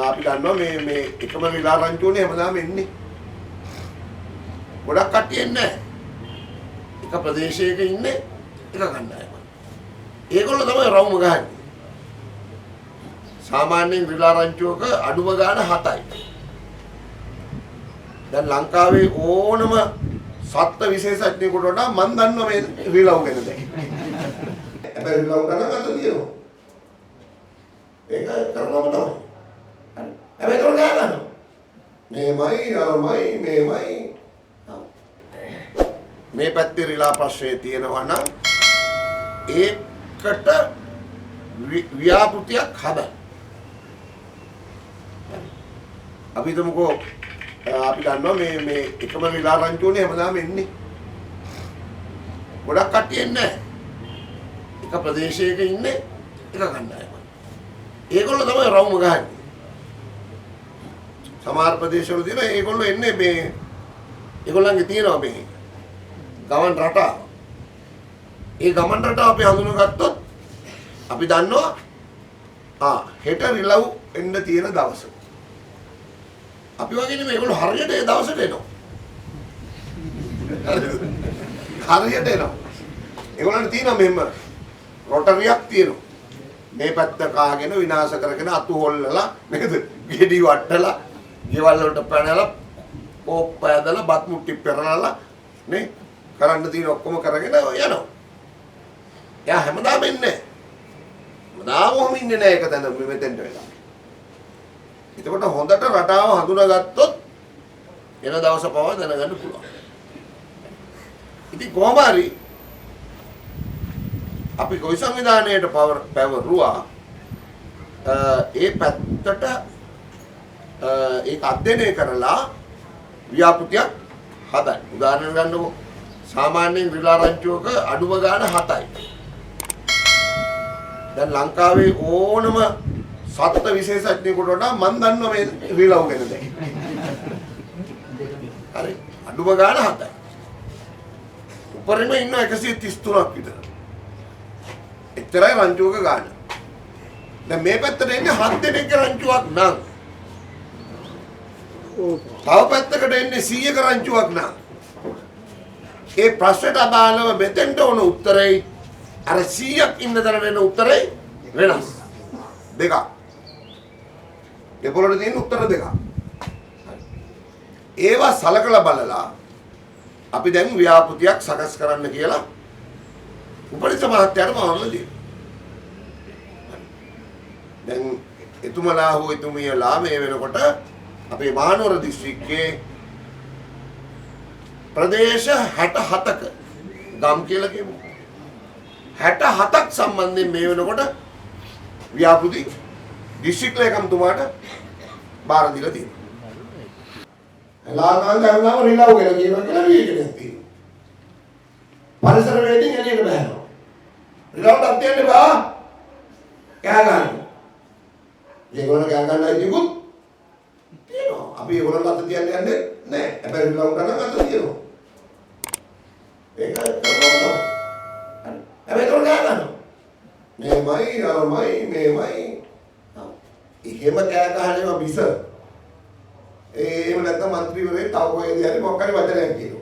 අපි දන්නවා මේ එකම රිලා රංචුවනේ හැමදාම එන්නේ. ගොඩක් කට්ටිය එන්නේ නැහැ. එක ප්‍රදේශයක ඉන්නේ එක කණ්ඩායමක්. ඒගොල්ලෝ තමයි රවුම ගහන්නේ. සාමාන්‍යයෙන් රිලා රංචුවක අඩුම ගාන 7යි. දැන් ලංකාවේ ඕනම සත්ත්ව විශේෂඥයෙකුට වඩා මම දන්නවා මේ රිලව් ගැන දැන්. හැබැයි රිලව් ගන්න අත දිනනවා. ඒක කරනවම තමයි. හැබැයි ඒක ගන්නවා. මේමයි. මේ පැත්තේ රිලා ප්‍රශ්නේ තියෙනවා නම් ඒකට ව්‍යාපෘතියක් හදන්න. අපි හිතමුකෝ අපි දන්නවා මේ එකම රිලා රංචුවනේ හැමදාම එන්නේ. ගොඩක් කට්ටිය එන්නේ නැහැ. එක ප්‍රදේශයක ඉන්නේ එක කණ්ඩායමක්. ඒගොල්ලෝ තමයි රවුම ගහන්නේ. සමහර ප්‍රදේශවල තියෙන ඒගොල්ලෝ එන්නේ මේ ඒගොල්ලන්ගේ තියෙනවා මේ ගමන් රටාව. ඒ ගමන් රටාව අපි හඳුනගත්තොත් අපි දන්නවා හෙට රිලව් එන්න තියෙන දවස. අපි වගේ නෙමෙයි ඒගොල්ලෝ හරියට ඒ දවසට එනවා. හරියට එනවා. ඒගොල්ලන්ට තියෙනවා මෙහෙම රොටරියක් තියෙනවා. මේ පැත්ත කාගෙන විනාශ කරගෙන අතු හොල්ලලා නේද? ගෙඩි වට්ටලා, ගෙවල් වලට පැනලා, කෝප්ප ඇදලා, බත් මුට්ටි පෙරලලා නේ කරන්න තියෙන ඔක්කොම කරගෙන යනවා. එයා හැමදාම ඉන්නේ. හැමදාම ඉන්නේ නෑ ඒක දැන මෙතෙන්ට වෙලා. එතකොට හොඳට රටාව හඳුනාගත්තොත් එන දවස පවා දැනගන්න පුළුවන්. ඉතින් කොහොම හරි අපි කොයි සංවිධානයට පැවරුවා ඒ පැත්තට ඒක අධ්‍යයනය කරලා ව්‍යාපෘතියක් හදන්න. උදාහරණ ගන්නකො සාමාන්‍යයෙන් රිලා රංචුවක අඩුම ගාන 7යි. දැන් ලංකාවේ ඕනම සත්ත්ව විශේෂඥයෙකුට වඩා මම දන්නවා මේ රිලව් ගැන දැන්. හරි අඩුම ගාන 7යි. උපරිම ඉන්න 133ක් විතර. එච්චරයි රංචුවක ගාන. දැන් මේ පැත්තට එන්නේ 7 දෙනෙක් රංචුවක් නම්. තව පැත්තකට එන්නේ 100ක රංචුවක් නම්. ඒ ප්‍රශ්නට අදාළව මෙතෙන්ට ඕන උත්තරේ අර 100ක් ඉන්න තැනට එන උත්තරේ වෙනස්. දෙකක්. දෙපොළට තියෙන උත්තර දෙකක්. ඒවා සලකලා බලලා අපි දැන් ව්‍යාපෘතියක් සකස් කරන්න කියලා උපරිස මහත්තයාට මම දෙනවා. දැන් එතුමලා හෝ එතුමියලා මේ වෙනකොට අපේ මහනුවර දිස්ත්‍රික්කයේ ප්‍රදේශ 67ක ගම් කියලා කියමු. 67ක් සම්බන්ධයෙන් මේ වෙනකොට ව්‍යාපෘති දිස්ත්‍රික් ලේකම්තුමාට බාර දීලා තියෙනවා. ලාංකාවෙන් ගන්නවා රිලව් කියලා කියලා වීඩියෝයක් තියෙනවා. පරිසර වේදින් එළියට බහනවා. රිලව්ට අත්‍යන්ත බා කෑ ගන්නවා. ඒගොල්ලෝ කෑ ගන්නයි තිබුත් තියෙනවා. අපි ඒගොල්ලන්ට අත තියන්න යන්නේ නැහැ. හැබැයි රිලව් ගන්න අත තියෙනවා. ඒක තමයි. හැබැයි ඒක කෑ ගන්නවා. මේමයි. එහෙම කෑ ගහනවා මිස එහෙම නැත්නම් മന്ത്രിවරේ තව කොහෙද යන්නේ මොකක් හරි වචනයක් කියනවා.